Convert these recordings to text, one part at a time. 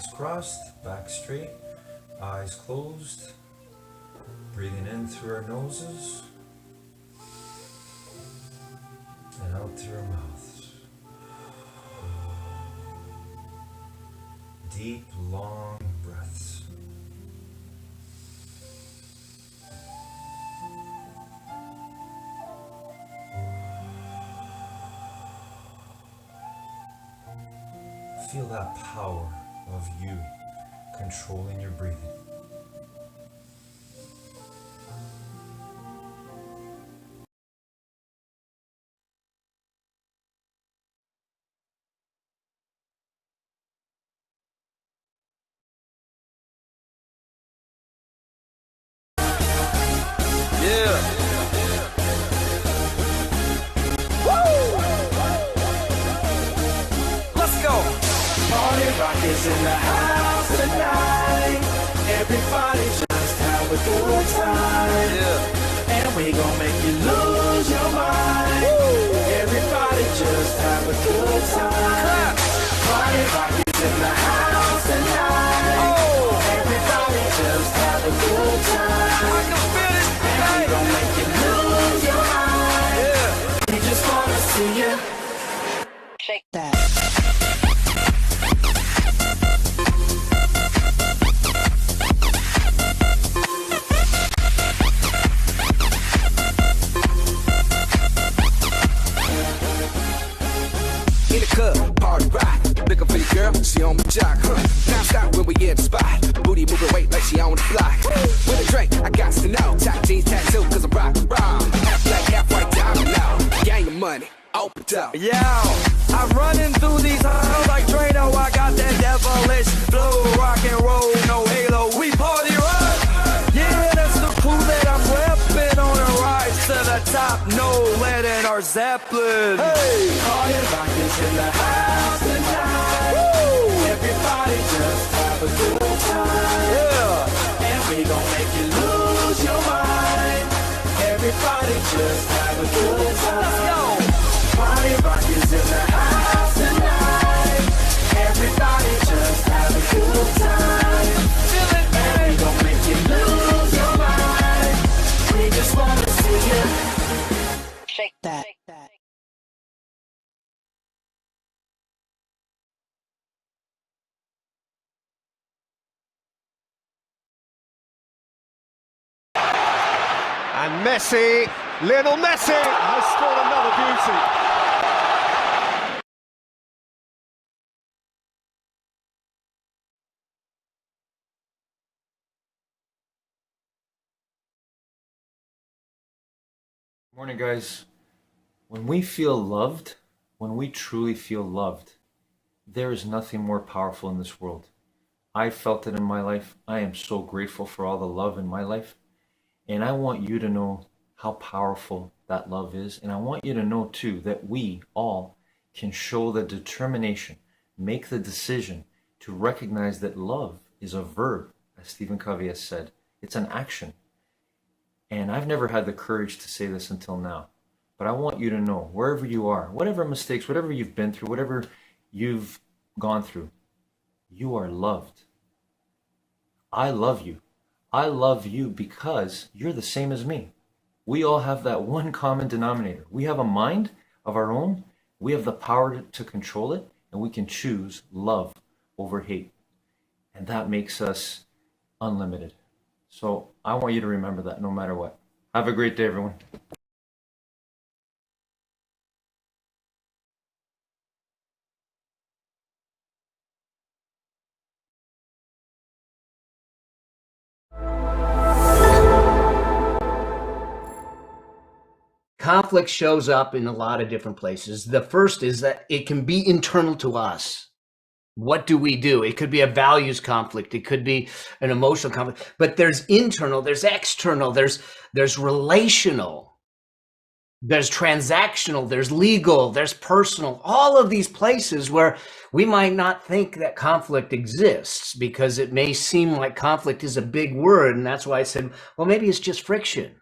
Legs crossed, back straight, eyes closed. Breathing in through our noses and out through our mouths. Deep, long breaths. Feel that power of you controlling your breathing. Is in the house tonight. Everybody just have a good time. Yeah. And we gon' make you lose your mind. Woo. Everybody just have a good time. Party rock is in the house tonight. Oh. Everybody just have a good time. I can feel it. And we gon' make you lose your mind. Yeah. We just wanna see you shake that. Girl, she on my jock, Now stop when we in the spot. Booty moving weight like she on the block. With a drink, I got to know. Top jeans tattoo, cause I'm rockin' raw. Half black, half white diamond now. Gang of money, open up. Yo, I'm running through these halls like Drano. I got that devilish flow, rock and roll, no halo. We party rock. Yeah, that's the crew that I'm reppin' on a rise to the top. No lead in our Zeppelin. Hey, party rock is in the house tonight. Everybody just have a good time. Yeah. And we gon' make you lose your mind. Everybody just have a good time. Let's go. Party rock is in the house tonight. Everybody just have a good time. Feel it, man. And we gon' make you lose your mind. We just wanna see you shake that. And Messi, Lionel Messi, has scored another beauty. Morning, guys. When we feel loved, when we truly feel loved, there is nothing more powerful in this world. I felt it in my life. I am so grateful for all the love in my life. And I want you to know how powerful that love is. And I want you to know, too, that we all can show the determination, make the decision to recognize that love is a verb, as Stephen Covey has said. It's an action. And I've never had the courage to say this until now. But I want you to know, wherever you are, whatever mistakes, whatever you've been through, whatever you've gone through, you are loved. I love you. I love you because you're the same as me. We all have that one common denominator. We have a mind of our own. We have the power to control it, and we can choose love over hate. And that makes us unlimited. So I want you to remember that no matter what. Have a great day, everyone. Conflict shows up in a lot of different places. The first is that it can be internal to us. What do we do? It could be a values conflict. It could be an emotional conflict. But there's internal, there's external, there's relational, there's transactional, there's legal, there's personal. All of these places where we might not think that conflict exists because it may seem like conflict is a big word. And that's why I said, well, maybe it's just friction.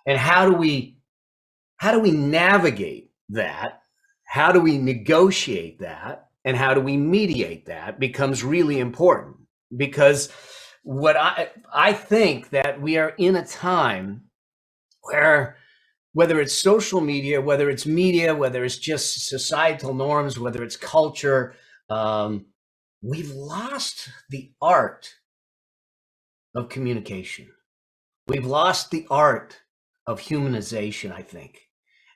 And how do we navigate that? How do we negotiate that? and how do we mediate that becomes really important, because what I think that we are in a time where, whether it's social media, whether it's media, whether it's just societal norms, whether it's culture, we've lost the art of communication. We've lost the art of humanization, I think.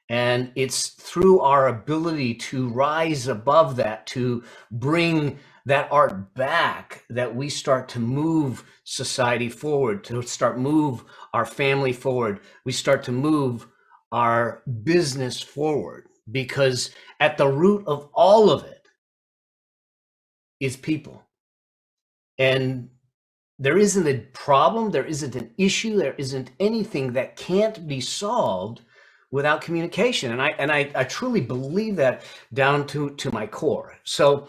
And it's through our ability to rise above that, to bring that art back, that we start to move society forward, to start move our family forward. We start to move our business forward, because at the root of all of it is people. And there isn't a problem, there isn't an issue, there isn't anything that can't be solved without communication. And I truly believe that down to my core. So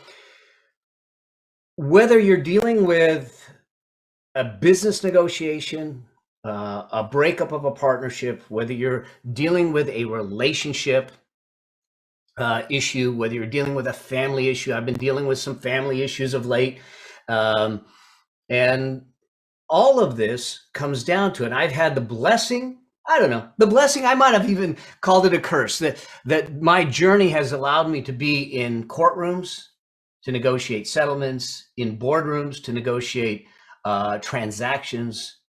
whether you're dealing with a business negotiation, a breakup of a partnership, whether you're dealing with a relationship issue, whether you're dealing with a family issue, I've been dealing with some family issues of late. And all of this comes down to, and I've had the blessing, I don't know, the blessing, I might have even called it a curse, that my journey has allowed me to be in courtrooms to negotiate settlements, in boardrooms to negotiate transactions,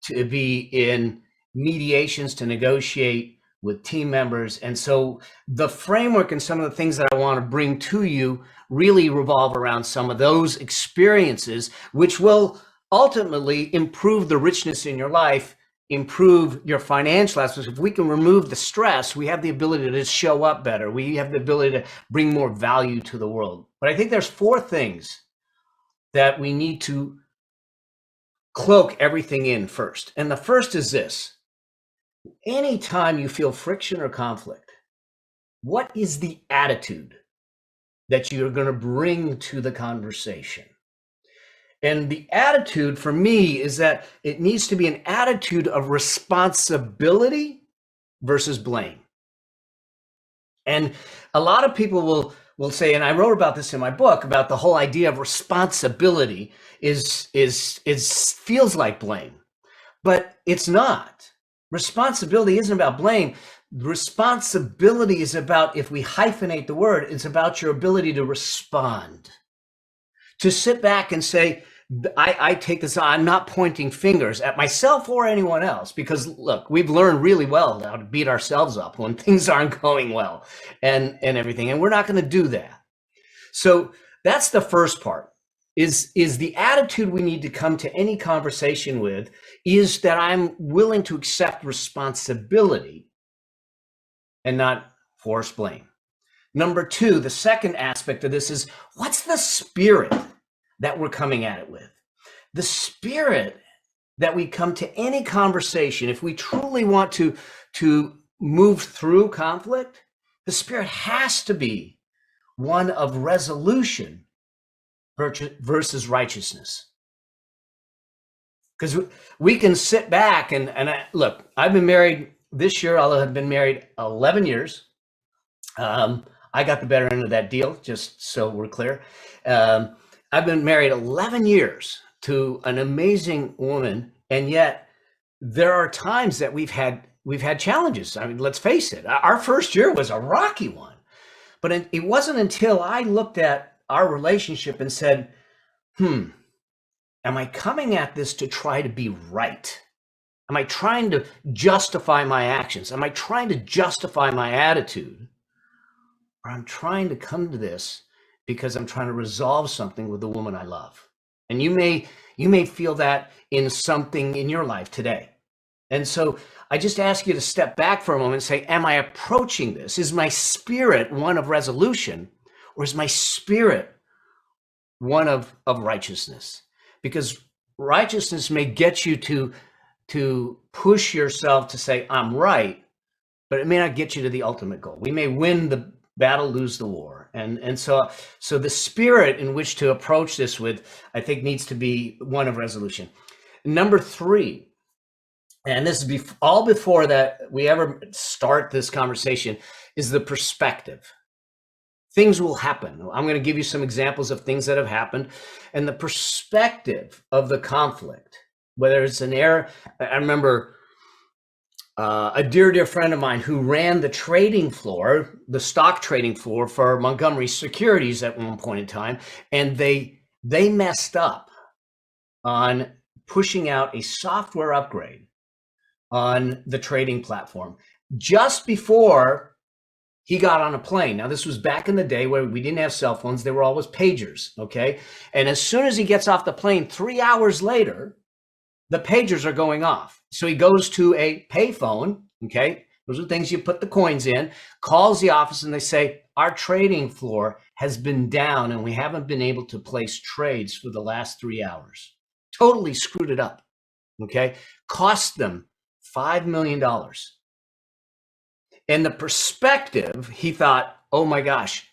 to be in mediations to negotiate with team members. And so the framework and some of the things that I want to bring to you really revolve around some of those experiences, which will ultimately improve the richness in your life, improve your financial aspects. If we can remove the stress, we have the ability to just show up better. We have the ability to bring more value to the world. But I think there's 4 things that we need to cloak everything in first. And the first is this: anytime you feel friction or conflict, what is the attitude that you're going to bring to the conversation? And the attitude for me is that it needs to be an attitude of responsibility versus blame. And a lot of people will say, and I wrote about this in my book, about the whole idea of responsibility is feels like blame, but it's not. Responsibility isn't about blame. Responsibility is about, if we hyphenate the word, it's about your ability to respond, to sit back and say, I take this on. I'm not pointing fingers at myself or anyone else, because look, we've learned really well how to beat ourselves up when things aren't going well and everything. And we're not going to do that. So that's the first part, is the attitude we need to come to any conversation with, is that I'm willing to accept responsibility and not force blame. Number 2, the second aspect of this is, what's the spirit that we're coming at it with? The spirit that we come to any conversation, if we truly want to move through conflict, the spirit has to be one of resolution versus righteousness. Because we can sit back and look, I've been married this year, I'll have been married 11 years. I got the better end of that deal, just so we're clear. I've been married 11 years to an amazing woman, and yet there are times that we've had challenges. I mean, let's face it, our first year was a rocky one, but it wasn't until I looked at our relationship and said, am I coming at this to try to be right? Am I trying to justify my actions? Am I trying to justify my attitude? Or I'm trying to come to this because I'm trying to resolve something with the woman I love. And you may feel that in something in your life today. And so I just ask you to step back for a moment and say, am I approaching this? Is my spirit one of resolution, or is my spirit one of righteousness? Because righteousness may get you to push yourself to say, I'm right, but it may not get you to the ultimate goal. We may win the battle, lose the war. And so the spirit in which to approach this with, I think, needs to be one of resolution. Number 3, and this is all before that we ever start this conversation, is the perspective. things will happen. I'm going to give you some examples of things that have happened and the perspective of the conflict, whether it's an error. I remember a dear friend of mine who ran the trading floor, the stock trading floor for Montgomery Securities at one point in time, and they messed up on pushing out a software upgrade on the trading platform just before he got on a plane. Now, this was back in the day where we didn't have cell phones. They were always pagers, okay? And as soon as he gets off the plane, 3 hours later, the pagers are going off. So he goes to a payphone, okay? Those are things you put the coins in, calls the office, and they say, our trading floor has been down and we haven't been able to place trades for the last 3 hours. Totally screwed it up, okay? Cost them $5 million. And the perspective, he thought, oh my gosh,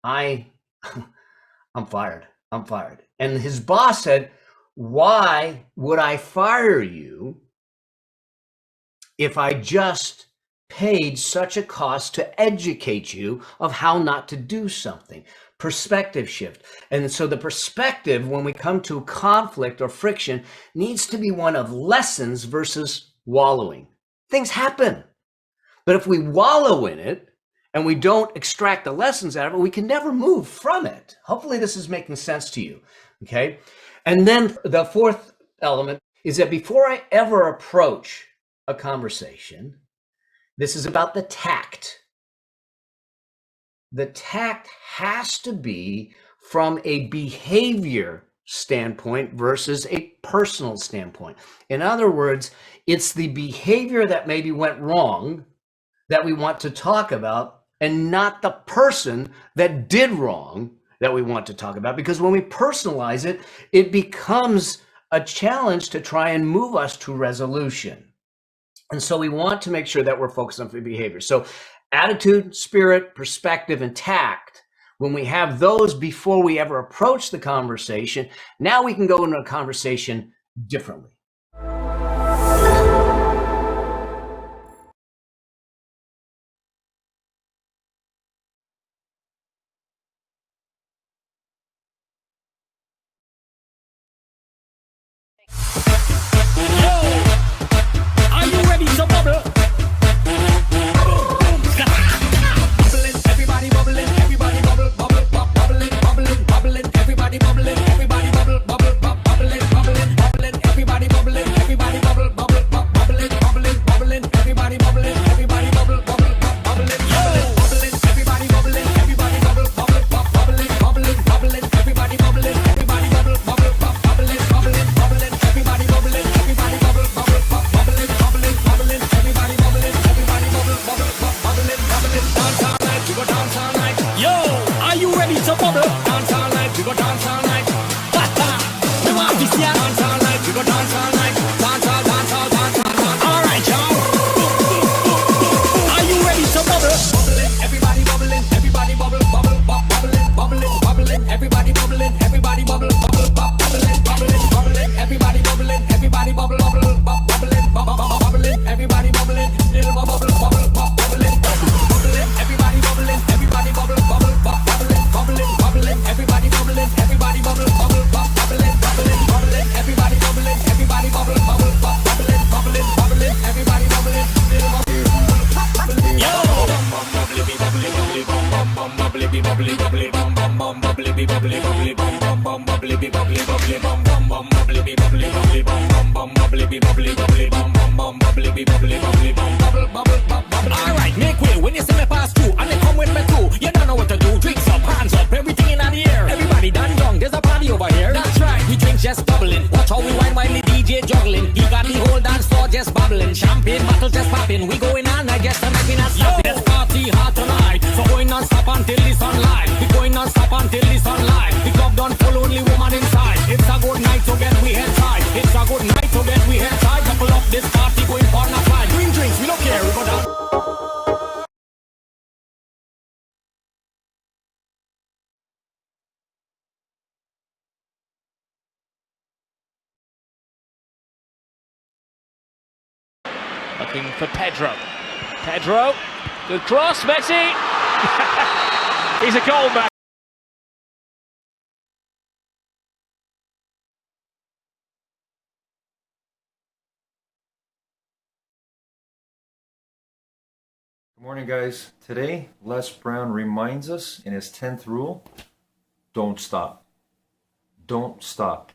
I'm fired. I'm fired. And his boss said, why would I fire you if I just paid such a cost to educate you of how not to do something? Perspective shift. And so the perspective, when we come to conflict or friction, needs to be one of lessons versus wallowing. Things happen. But if we wallow in it and we don't extract the lessons out of it, we can never move from it. Hopefully this is making sense to you, okay? And then the fourth element is that before I ever approach a conversation, this is about the tact. The tact has to be from a behavior standpoint versus a personal standpoint. In other words, it's the behavior that maybe went wrong that we want to talk about, and not the person that did wrong that we want to talk about. Because when we personalize it, it becomes a challenge to try and move us to resolution. And so we want to make sure that we're focused on behavior. So attitude, spirit, perspective, and tact, when we have those before we ever approach the conversation, now we can go into a conversation differently. Are you ready to bubble? Bubbling, everybody bubbling, everybody bubble, bubble, bubbling, bubbling, bubbling, everybody bubbling, everybody bubble, bubble, bubbling, bubbling, bubbling, everybody bubbling, everybody bubble, bubble, bubbling, bubbling, bubbling, everybody bubbling, everybody bubble, bubble, bubbling, bubbling, everybody bubbling, everybody bubble, bubble, bubbling, bubbling, bubbling, everybody bubbling, everybody bubble, bubble, bubbling, bubbling, bubbling, everybody bubbling, everybody bubble, bubble, bubbling, bubbling, bubbling, everybody bubbling, everybody bubble, bubble, bubbling, bubbling, dance all night, we go dance all night. Yo, are you ready to bubble? Dance all night, we go dance all night. Ha ha, we want to see ya. Dance all night, we go dance all night. Dance all, dance all, dance all, dance. All right, y'all. Are you ready to bubble? Bubbling, everybody bubbling, everybody bubble, bubble, bubbling, bubbling, bubbling, everybody bubbling, everybody bubble, bubble, bubbling, bubbling, bubbling, everybody bubbling, everybody bubble, bubble, bubbling, bubbling, everybody bubbling, little bubble, bubble, bubbling, bubbling, everybody bubbling, everybody bubble, bubble, bubbling, bubbling, bubbling, everybody bubbling, everybody bubble, bubble, bubbling, bubbling, bubbling, everybody bubbling, everybody bubble, bubble, bubbling, bubbling, bubbling, everybody bubbling, little bubble, yo, bubbly, bubbly, bubbly, bum bum bum, bubbly, bubbly, bubbly, bum bum bum, bubbly, bubbly, bubbly, bum bum bum, bubbly, bubbly, bubbly, bum bum bum, bubbly, bubbly, bubbly, bum bum bum, bubbly, bubbly, bubbly, bum bum bum, bubbly, bubbly, bubbly, bum bubble, bubble, bubble. All right, make way when you see me pass through, and they come with me too. You don't know what to do. Drinks up, hands up, everything in the air. Everybody done young, there's a party over here. That's right, we drink just bubbling. Watch how we wine while the DJ juggling. He got the whole dance floor just bubbling. Champagne bottle just popping. We going on, I guess the night we not stopping. Let's party hard tonight. So going non-stop until the sunlight. We going non-stop until the sunlight. The club done full, only woman inside. It's a good night to get we head tight. It's a good night to get we head tight. Couple up this party going for a flight. Green drinks, we don't care, we go down. Looking for Pedro. Pedro, good cross, Messi. He's a goal man. Good morning, guys. Today, Les Brown reminds us in his 10th rule, don't stop. Don't stop.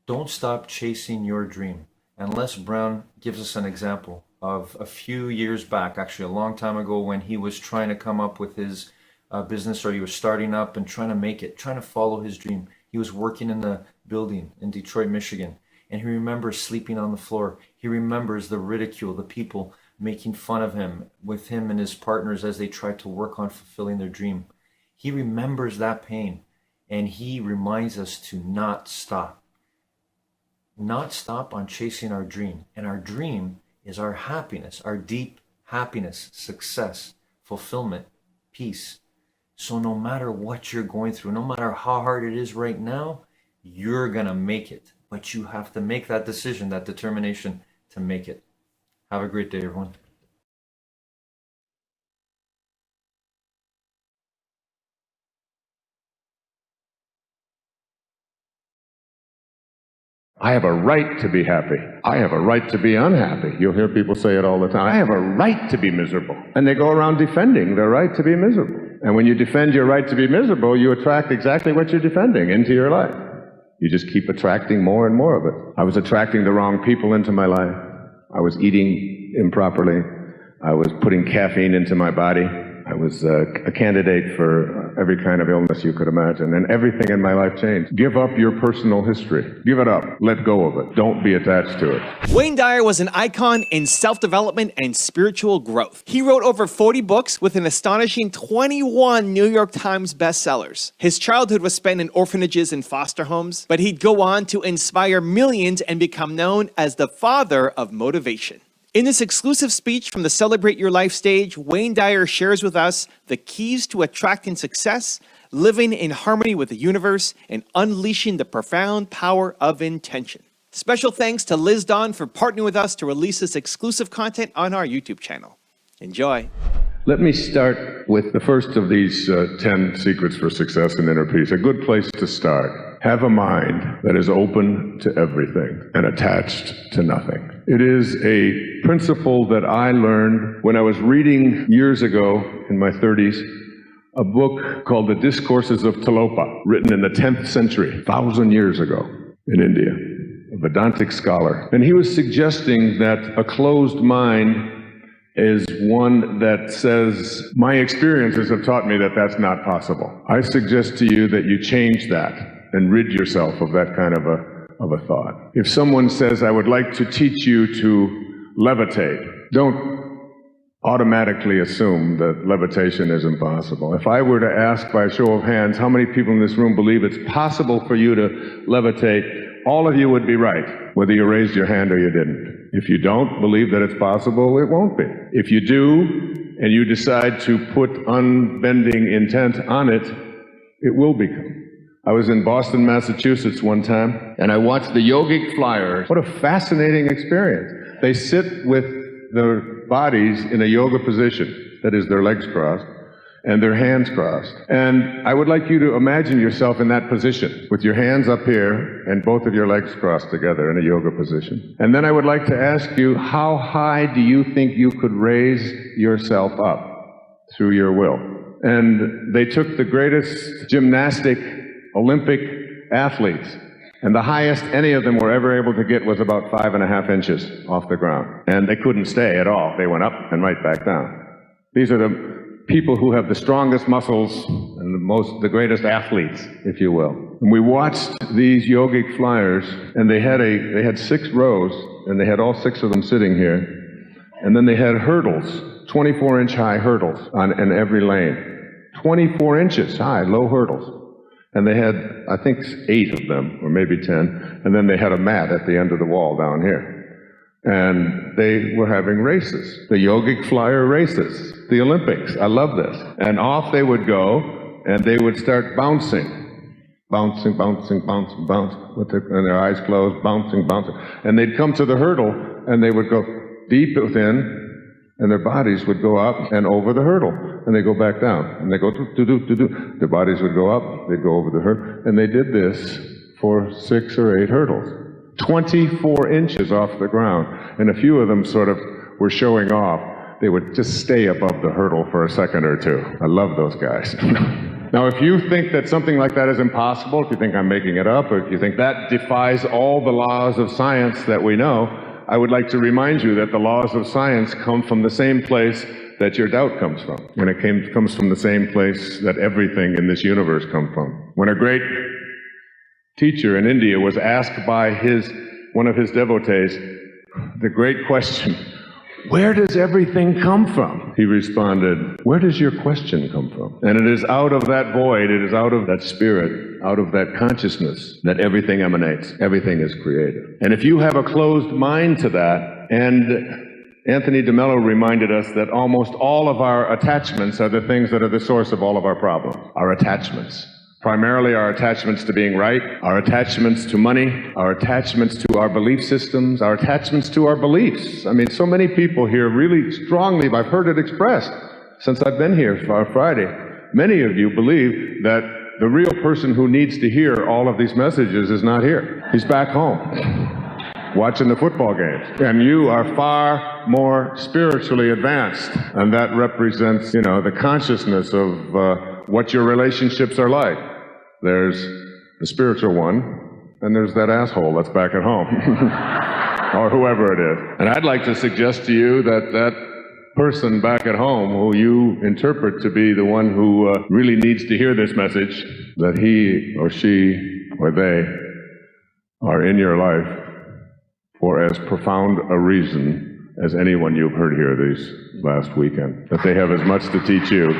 Don't stop chasing your dream. And Les Brown gives us an example of a few years back, actually a long time ago, when he was trying to come up with his business, or he was starting up and trying to make it, trying to follow his dream. He was working in the building in Detroit, Michigan, and he remembers sleeping on the floor. He remembers the ridicule, the people making fun of him, with him and his partners as they tried to work on fulfilling their dream. He remembers that pain, and he reminds us to not stop. Not stop on chasing our dream. And our dream is our happiness, our deep happiness, success, fulfillment, peace. So no matter what you're going through, no matter how hard it is right now, you're going to make it. But you have to make that decision, that determination to make it. Have a great day, everyone. I have a right to be happy. I have a right to be unhappy. You'll hear people say it all the time. I have a right to be miserable. And they go around defending their right to be miserable. And when you defend your right to be miserable, you attract exactly what you're defending into your life. You just keep attracting more and more of it. I was attracting the wrong people into my life. I was eating improperly. I was putting caffeine into my body. I was a candidate for every kind of illness you could imagine, and everything in my life changed. Give up your personal history. Give it up. Let go of it. Don't be attached to it. Wayne Dyer was an icon in self-development and spiritual growth. He wrote over 40 books with an astonishing 21 New York Times bestsellers. His childhood was spent in orphanages and foster homes, but he'd go on to inspire millions and become known as the father of motivation. In this exclusive speech from the Celebrate Your Life stage, Wayne Dyer shares with us the keys to attracting success, living in harmony with the universe, and unleashing the profound power of intention. Special thanks to Liz Dawn for partnering with us to release this exclusive content on our YouTube channel. Enjoy. Let me start with the first of these 10 secrets for success and inner peace. A good place to start. Have a mind that is open to everything and attached to nothing. It is a principle that I learned when I was reading years ago in my 30s a book called The Discourses of Tilopa, written in the 10th century, 1,000 years ago in India, a Vedantic scholar. And he was suggesting that a closed mind is one that says, my experiences have taught me that that's not possible. I suggest to you that you change that and rid yourself of that kind of a thought. If someone says, I would like to teach you to levitate, don't automatically assume that levitation is impossible. If I were to ask by a show of hands, how many people in this room believe it's possible for you to levitate, all of you would be right, whether you raised your hand or you didn't. If you don't believe that it's possible, it won't be. If you do, and you decide to put unbending intent on it, it will become. I was in Boston, Massachusetts one time, and I watched the yogic flyers. What a fascinating experience. They sit with their bodies in a yoga position, that is, their legs crossed, and their hands crossed. And I would like you to imagine yourself in that position, with your hands up here and both of your legs crossed together in a yoga position. And then I would like to ask you, how high do you think you could raise yourself up through your will? And they took the greatest gymnastic Olympic athletes, and the highest any of them were ever able to get was about 5.5 inches off the ground. And they couldn't stay at all. They went up and right back down. These are the people who have the strongest muscles and the greatest athletes, if you will. And we watched these yogic flyers, and they had 6 rows, and they had all 6 of them sitting here. And then they had hurdles, 24-inch high hurdles in every lane. 24 inches high, low hurdles. And they had, I think, 8 of them, or maybe 10. And then they had a mat at the end of the wall down here. And they were having races, the yogic flyer races, the Olympics. I love this. And off they would go, and they would start bouncing, bouncing, bouncing, bouncing, bouncing, and their eyes closed, bouncing, bouncing. And they'd come to the hurdle, and they would go deep within, and their bodies would go up and over the hurdle. and they go back down, and they go do. Their bodies would go up, they'd go over the hurdle, and they did this for 6 or 8 hurdles, 24 inches off the ground, and a few of them sort of were showing off. They would just stay above the hurdle for a second or two. I love those guys. Now, if you think that something like that is impossible, if you think I'm making it up, or if you think that defies all the laws of science that we know, I would like to remind you that the laws of science come from the same place that your doubt comes from. And it comes from the same place that everything in this universe comes from. When a great teacher in India was asked by one of his devotees the great question, where does everything come from? He responded, where does your question come from? And it is out of that void, it is out of that spirit, out of that consciousness that everything emanates, everything is created. And if you have a closed mind to that, and Anthony DeMello reminded us that almost all of our attachments are the things that are the source of all of our problems, our attachments. Primarily our attachments to being right, our attachments to money, our attachments to our belief systems, our attachments to our beliefs. I mean, so many people here really strongly, I've heard it expressed since I've been here for Friday. Many of you believe that the real person who needs to hear all of these messages is not here. He's back home, watching the football games. And you are far more spiritually advanced. And that represents, the consciousness of what your relationships are like. There's the spiritual one, and there's that asshole that's back at home, or whoever it is. And I'd like to suggest to you that that person back at home who you interpret to be the one who really needs to hear this message, that he or she or they are in your life for as profound a reason as anyone you've heard here this last weekend, that they have as much to teach you.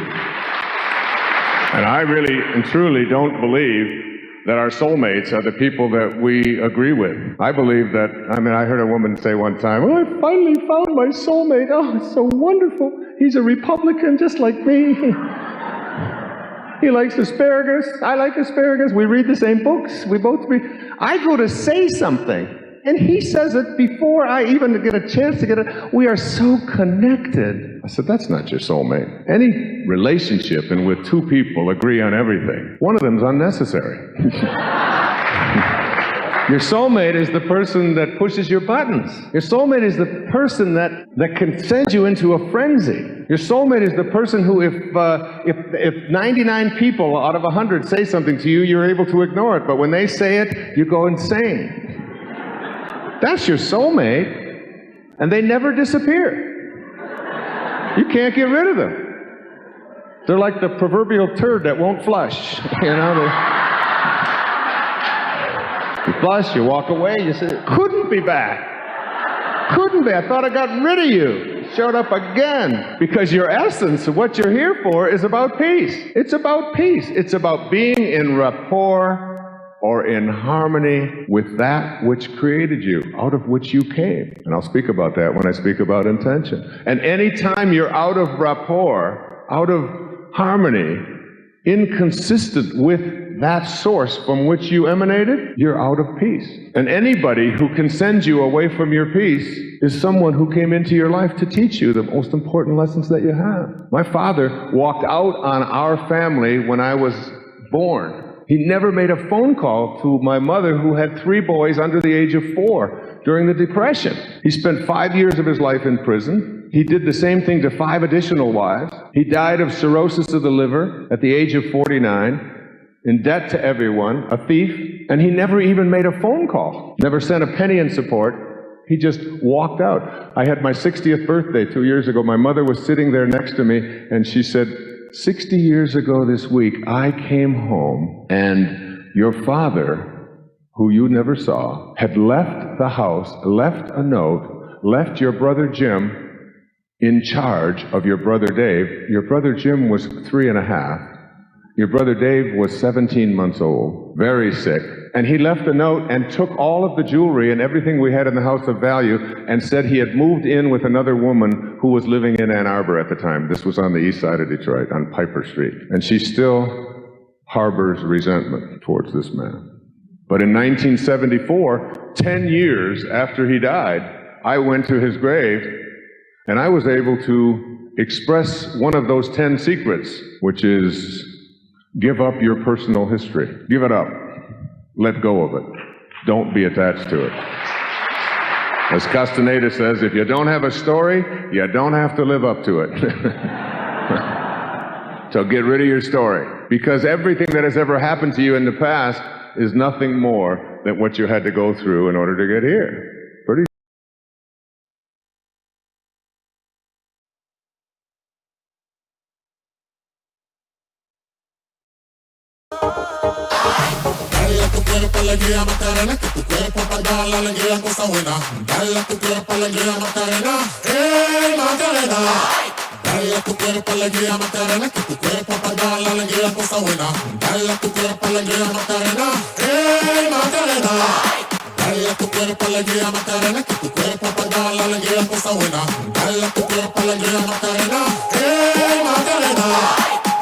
And I really and truly don't believe that our soulmates are the people that we agree with. I believe that, I heard a woman say one time, oh, I finally found my soulmate. Oh, it's so wonderful. He's a Republican just like me. He likes asparagus. I like asparagus. We read the same books. We both read. I go to say something, and he says it before I even get a chance to get it. We are so connected. I said, that's not your soulmate. Any relationship in which two people agree on everything, one of them is unnecessary. Your soulmate is the person that pushes your buttons. Your soulmate is the person that can send you into a frenzy. Your soulmate is the person who, if 99 people out of 100 say something to you, you're able to ignore it. But when they say it, you go insane. That's your soulmate, and they never disappear. You can't get rid of them. They're like the proverbial turd that won't flush. You flush, you walk away, you say, couldn't be back. Couldn't be. I thought I got rid of you. Showed up again. Because your essence of what you're here for is about peace. It's about peace. It's about being in rapport or in harmony with that which created you, out of which you came. And I'll speak about that when I speak about intention. And anytime you're out of rapport, out of harmony, inconsistent with that source from which you emanated, you're out of peace. And anybody who can send you away from your peace is someone who came into your life to teach you the most important lessons that you have. My father walked out on our family when I was born. He never made a phone call to my mother, who had 3 boys under the age of 4 during the Depression. He spent 5 years of his life in prison. He did the same thing to 5 additional wives. He died of cirrhosis of the liver at the age of 49, in debt to everyone, a thief, and he never even made a phone call, never sent a penny in support. He just walked out. I had my 60th birthday 2 years ago. My mother was sitting there next to me, and she said, 60 years ago this week, I came home, and your father, who you never saw, had left the house, left a note, left your brother Jim in charge of your brother Dave. Your brother Jim was 3.5. Your brother Dave was 17 months old, very sick, and he left a note and took all of the jewelry and everything we had in the house of value and said he had moved in with another woman who was living in Ann Arbor at the time. This was on the east side of Detroit, on Piper Street. And she still harbors resentment towards this man. But in 1974, 10 years after he died, I went to his grave, and I was able to express one of those 10 secrets, which is give up your personal history. Give it up. Let go of it. Don't be attached to it. As Castaneda says, if you don't have a story, you don't have to live up to it. So get rid of your story. Because everything that has ever happened to you in the past is nothing more than what you had to go through in order to get here. Pretty Dale a tu cuerpo alegría Macarena, que tu cuerpo para dar la alegría cosa buena. Dale a tu cuerpo alegría Macarena, Macarena. Dale a tu cuerpo alegría Macarena, que tu cuerpo para dar la alegría cosa buena. Dale a tu cuerpo alegría Macarena, Macarena. Dale a tu cuerpo alegría Macarena, que tu cuerpo para dar la alegría cosa buena. Dale a tu cuerpo alegría Macarena, Macarena.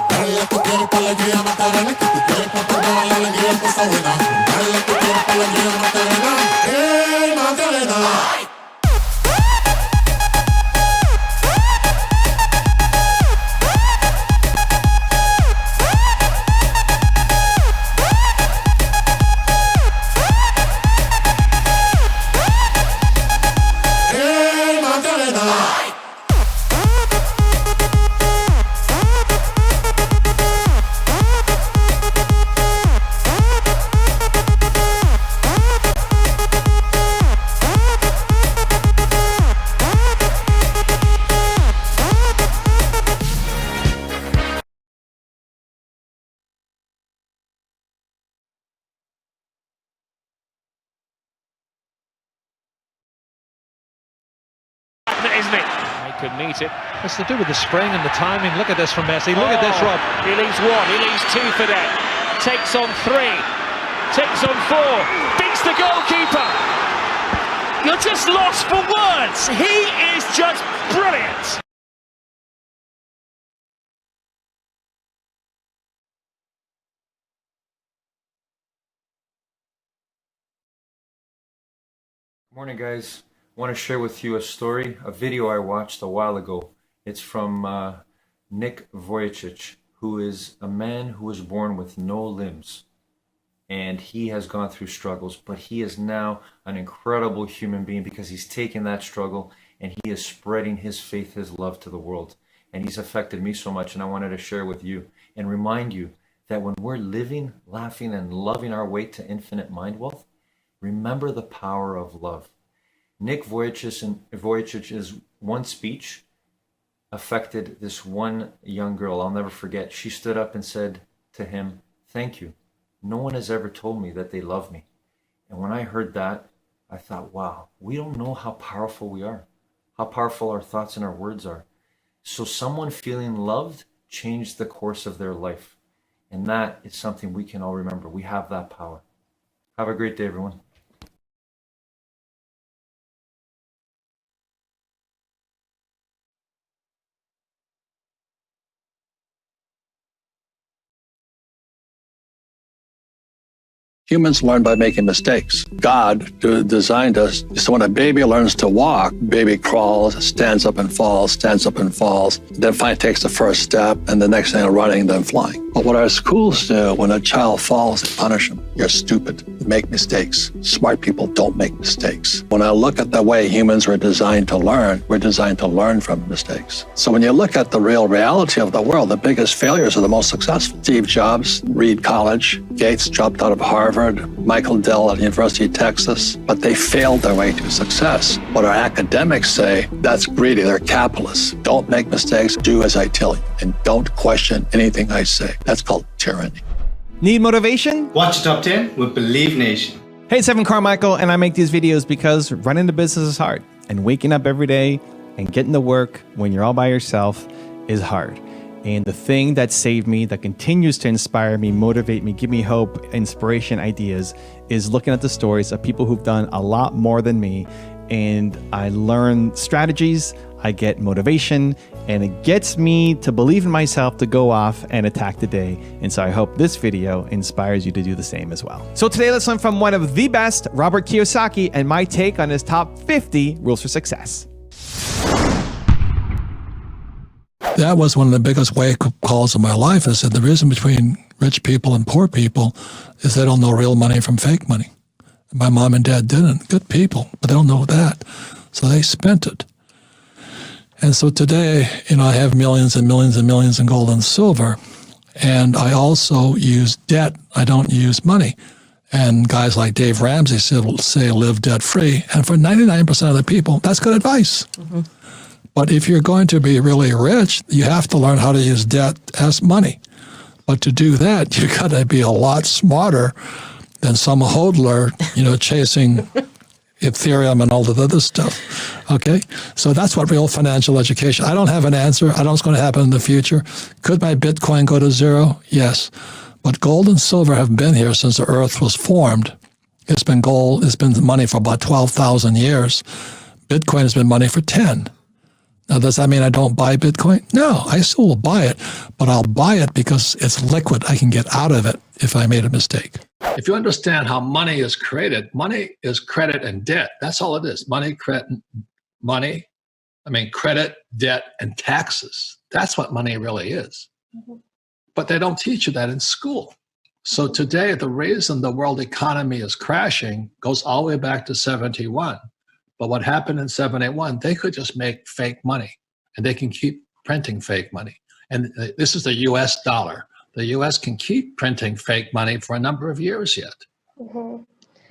Dale a tu cuerpo alegría Macarena, que tu cuerpo para dar la alegría cosa buena. Dale a tu cuerpo alegría Macarena, Macarena. Isn't it? They could meet it. It's to do with the spring and the timing. Look at this from Messi. Look at this, Rob. He leaves one, he leaves two for them. Takes on three, takes on four, beats the goalkeeper. You're just lost for words. He is just brilliant. Morning, guys. I want to share with you a story, a video I watched a while ago. It's from Nick Vujicic, who is a man who was born with no limbs. And he has gone through struggles, but he is now an incredible human being because he's taken that struggle and he is spreading his faith, his love to the world. And he's affected me so much, and I wanted to share with you and remind you that when we're living, laughing, and loving our way to infinite mind wealth, remember the power of love. Nick Vujicic's one speech affected this one young girl. I'll never forget. She stood up and said to him, "Thank you. No one has ever told me that they love me." And when I heard that, I thought, wow, we don't know how powerful we are, how powerful our thoughts and our words are. So someone feeling loved changed the course of their life. And that is something we can all remember. We have that power. Have a great day, everyone. Humans learn by making mistakes. God designed us so when a baby learns to walk, baby crawls, stands up and falls, then finally takes the first step, and the next thing running, then flying. But what our schools do when a child falls, they punish them. You're stupid. You make mistakes. Smart people don't make mistakes. When I look at the way humans are designed to learn, we're designed to learn from mistakes. So when you look at the real reality of the world, the biggest failures are the most successful. Steve Jobs, Reed College, Gates dropped out of Harvard, Michael Dell at the University of Texas, but they failed their way to success. What our academics say, that's greedy, they're capitalists. Don't make mistakes, do as I tell you, and don't question anything I say. That's called tyranny. Need motivation? Watch Top 10 with Believe Nation. Hey, it's Evan Carmichael, and I make these videos because running the business is hard, and waking up every day and getting to work when you're all by yourself is hard. And the thing that saved me, that continues to inspire me, motivate me, give me hope, inspiration, ideas, is looking at the stories of people who've done a lot more than me. And I learn strategies, I get motivation, and it gets me to believe in myself to go off and attack the day. And so I hope this video inspires you to do the same as well. So today let's learn from one of the best, Robert Kiyosaki, and my take on his top 50 rules for success. that was one of the biggest wake-up calls of my life. I said, the reason between rich people and poor people is they don't know real money from fake money. My mom and dad didn't. Good people, but they don't know that. So they spent it. And so today, I have millions and millions and millions in gold and silver. And I also use debt. I don't use money. And guys like Dave Ramsey say live debt-free. And for 99% of the people, that's good advice. Mm-hmm. But if you're going to be really rich, you have to learn how to use debt as money. But to do that, you got to be a lot smarter than some hodler, chasing Ethereum and all the other stuff. Okay? So that's what real financial education. I don't have an answer. I don't know what's going to happen in the future. Could my Bitcoin go to zero? Yes. But gold and silver have been here since the earth was formed. It's been gold, it's been money for about 12,000 years. Bitcoin has been money for 10. Now, does that mean I don't buy Bitcoin? No, I still will buy it, but I'll buy it because it's liquid. I can get out of it if I made a mistake. If you understand how money is created, money is credit and debt. That's all it is. Credit, debt, and taxes. That's what money really is. Mm-hmm. But they don't teach you that in school. So today, the reason the world economy is crashing goes all the way back to 71. But what happened in 71, they could just make fake money, and they can keep printing fake money. And this is the US dollar. The US can keep printing fake money for a number of years yet. Mm-hmm.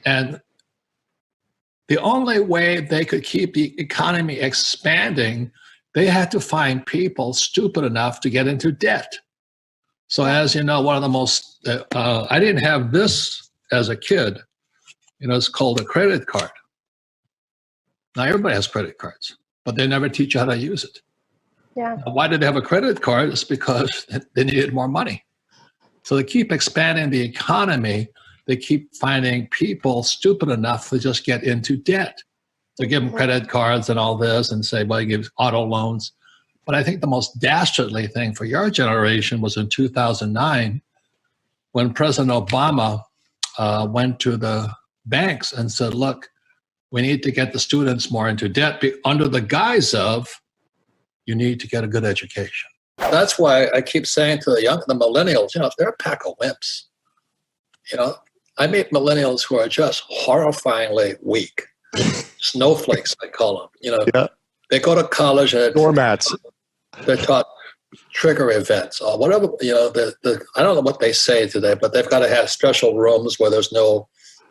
And the only way they could keep the economy expanding, they had to find people stupid enough to get into debt. So as you know, one of the most, I didn't have this as a kid, it's called a credit card. Now everybody has credit cards, but they never teach you how to use it. Yeah. Now, why did they have a credit card? It's because they needed more money. So they keep expanding the economy. They keep finding people stupid enough to just get into debt. So give them credit cards and all this and say, well, you give auto loans. But I think the most dastardly thing for your generation was in 2009 when President Obama went to the banks and said, look, we need to get the students more into debt under the guise of you need to get a good education. That's why I keep saying to the millennials, they're a pack of wimps. I meet millennials who are just horrifyingly weak. Snowflakes, I call them. Yeah. They go to college and doormats. They're taught trigger events or whatever. I don't know what they say today, but they've got to have special rooms where there's no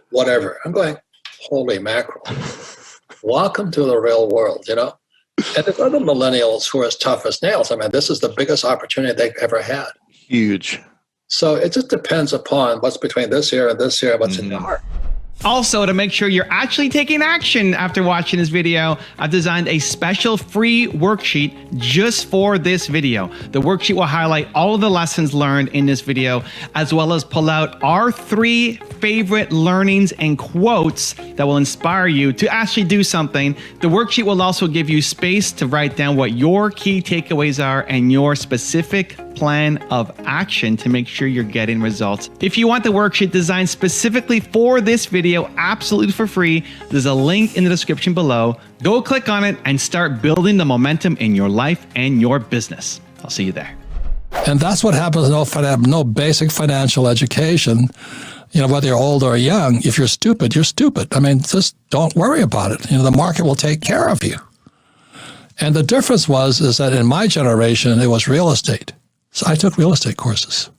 whatever. I'm going, holy mackerel. Welcome to the real world, And there's other millennials who are as tough as nails. I mean, this is the biggest opportunity they've ever had. Huge. So it just depends upon what's between this year and this year, what's in your heart. Also, to make sure you're actually taking action after watching this video, I've designed a special free worksheet just for this video. The worksheet will highlight all of the lessons learned in this video, as well as pull out our 3 favorite learnings and quotes that will inspire you to actually do something. The worksheet will also give you space to write down what your key takeaways are and your specific plan of action to make sure you're getting results. If you want the worksheet designed specifically for this video, absolutely for free, there's a link in the description below. Go click on it and start building the momentum in your life and your business. I'll see you there. And that's what happens no basic financial education. Whether you're old or young, if you're stupid, you're stupid. I mean, just don't worry about it. The market will take care of you. And the difference is that in my generation, it was real estate. So I took real estate courses.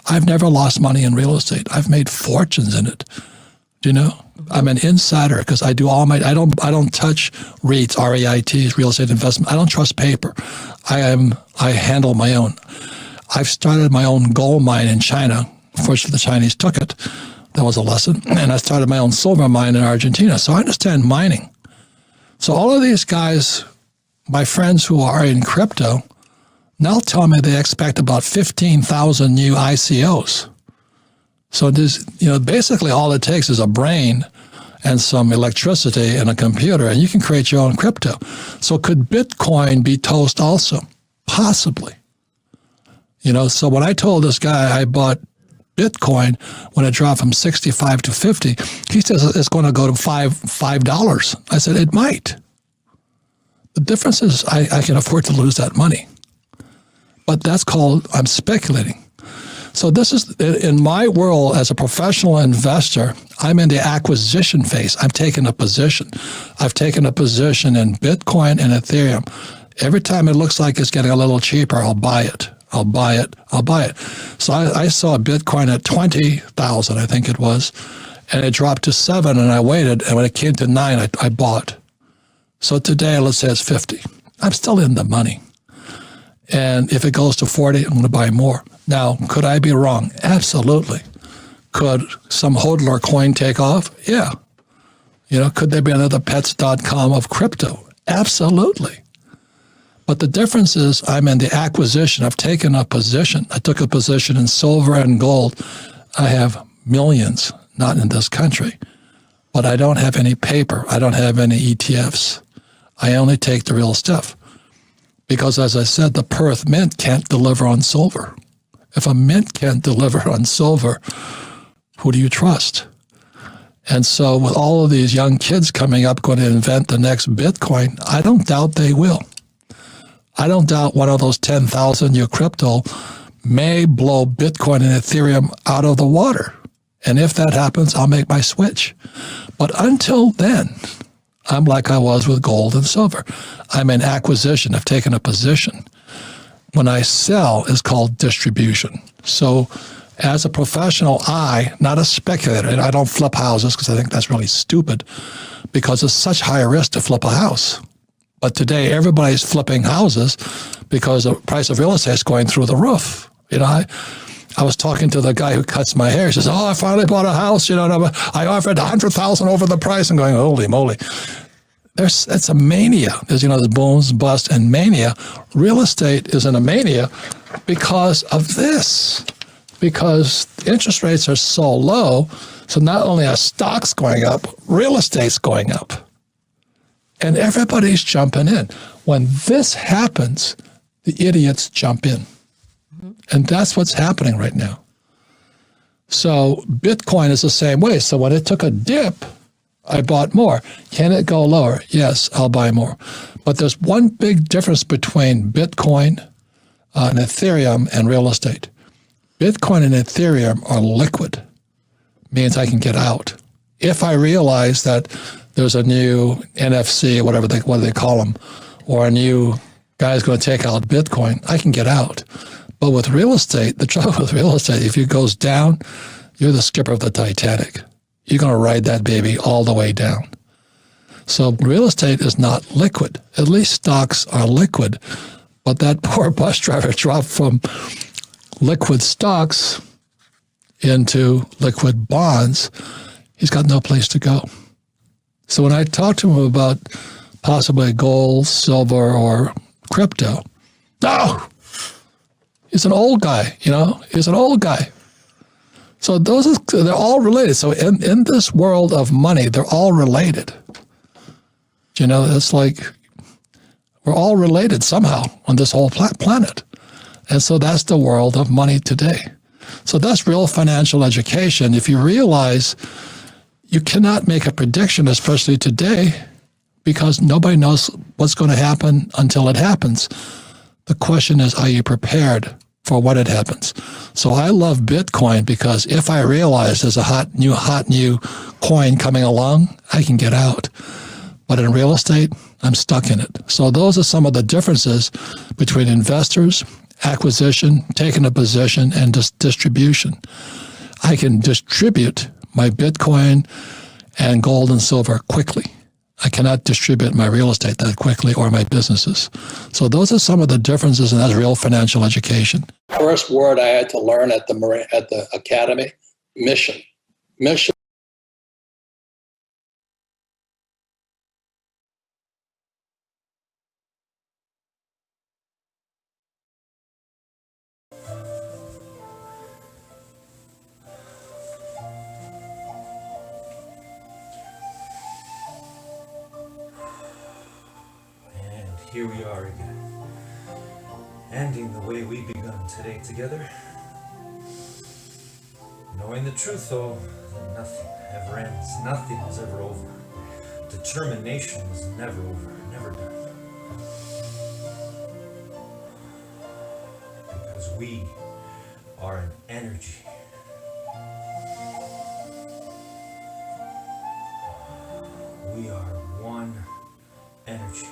I've never lost money in real estate. I've made fortunes in it. I'm an insider because I do I don't touch REITs, REITs, real estate investment. I don't trust paper. I handle my own. I've started my own gold mine in China. Fortunately, the Chinese took it. That was a lesson. And I started my own silver mine in Argentina. So I understand mining. So all of these guys, my friends who are in crypto, now tell me they expect about 15,000 new ICOs. So this, basically all it takes is a brain and some electricity and a computer, and you can create your own crypto. So could Bitcoin be toast also? Possibly. So when I told this guy I bought Bitcoin when it dropped from 65 to 50, he says it's going to go to $5. I said, it might. The difference is I can afford to lose that money. But that's called, I'm speculating. So this is, in my world as a professional investor, I'm in the acquisition phase. I'm taking a position. I've taken a position in Bitcoin and Ethereum. Every time it looks like it's getting a little cheaper, I'll buy it. I'll buy it. I'll buy it. So I saw Bitcoin at 20,000, I think it was, and it dropped to 7, and I waited, and when it came to 9, I bought. So today, let's say it's 50. I'm still in the money. And if it goes to 40, I'm going to buy more. Now, could I be wrong? Absolutely. Could some hodler coin take off? Yeah. You know, could there be another pets.com of crypto? Absolutely. But the difference is I'm in the acquisition. I've taken a position. I took a position in silver and gold. I have millions, not in this country, but I don't have any paper. I don't have any ETFs. I only take the real stuff. Because as I said, the Perth Mint can't deliver on silver. If a mint can't deliver on silver, who do you trust? And so with all of these young kids coming up going to invent the next Bitcoin, I don't doubt they will. I don't doubt one of those 10,000 new crypto may blow Bitcoin and Ethereum out of the water. And if that happens, I'll make my switch. But until then, I'm like I was with gold and silver. I'm in acquisition. I've taken a position. When I sell, it's called distribution. So as a professional, not a speculator, and I don't flip houses because I think that's really stupid because it's such high risk to flip a house. But today, everybody's flipping houses because the price of real estate is going through the roof. You know, I was talking to the guy who cuts my hair. He says, "Oh, I finally bought a house. You know, I offered $100,000 over the price." I'm going, "Holy moly!" It's a mania. There's the booms, bust, and mania. Real estate is in a mania because of this. Because interest rates are so low, so not only are stocks going up, real estate's going up. And everybody's jumping in. When this happens, the idiots jump in. And that's what's happening right now. So Bitcoin is the same way. So when it took a dip, I bought more. Can it go lower? Yes, I'll buy more. But there's one big difference between Bitcoin and Ethereum and real estate. Bitcoin and Ethereum are liquid. Means I can get out. If I realize that there's a new NFC, what do they call them, or a new guy's going to take out Bitcoin, I can get out. But with real estate, the trouble with real estate, if it goes down, you're the skipper of the Titanic. You're going to ride that baby all the way down. So real estate is not liquid. At least stocks are liquid. But that poor bus driver dropped from liquid stocks into liquid bonds. He's got no place to go. So when I talk to him about possibly gold, silver, or crypto, no, he's an old guy, he's an old guy. So they're all related. So in this world of money, they're all related. It's like we're all related somehow on this whole planet. And so that's the world of money today. So that's real financial education. If you realize you cannot make a prediction, especially today, because nobody knows what's going to happen until it happens. The question is, are you prepared for when it happens? So I love Bitcoin because if I realize there's a hot new coin coming along, I can get out. But in real estate, I'm stuck in it. So those are some of the differences between investors, acquisition, taking a position, and distribution. I can distribute my Bitcoin and gold and silver quickly. I cannot distribute my real estate that quickly or my businesses. So those are some of the differences, and that's real financial education. First word I had to learn at the academy, mission. Mission. Here we are again, ending the way we begun today together. Knowing the truth, though, that nothing ever ends, nothing is ever over. Determination is never over, never done. because we are an energy. We are one energy.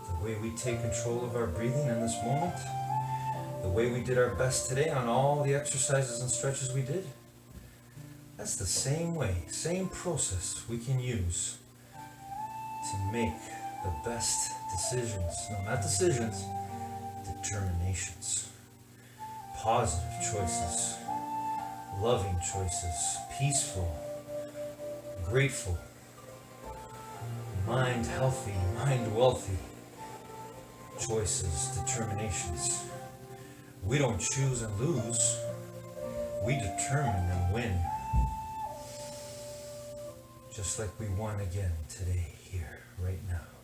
The way we take control of our breathing in this moment, the way we did our best today on all the exercises and stretches we did, that's the same way, same process we can use to make the best decisions. No, not decisions, determinations. Positive choices, loving choices, peaceful, grateful, mind healthy, mind wealthy choices, determinations. We don't choose and lose, we determine and win. Just like we won again today, here, right now.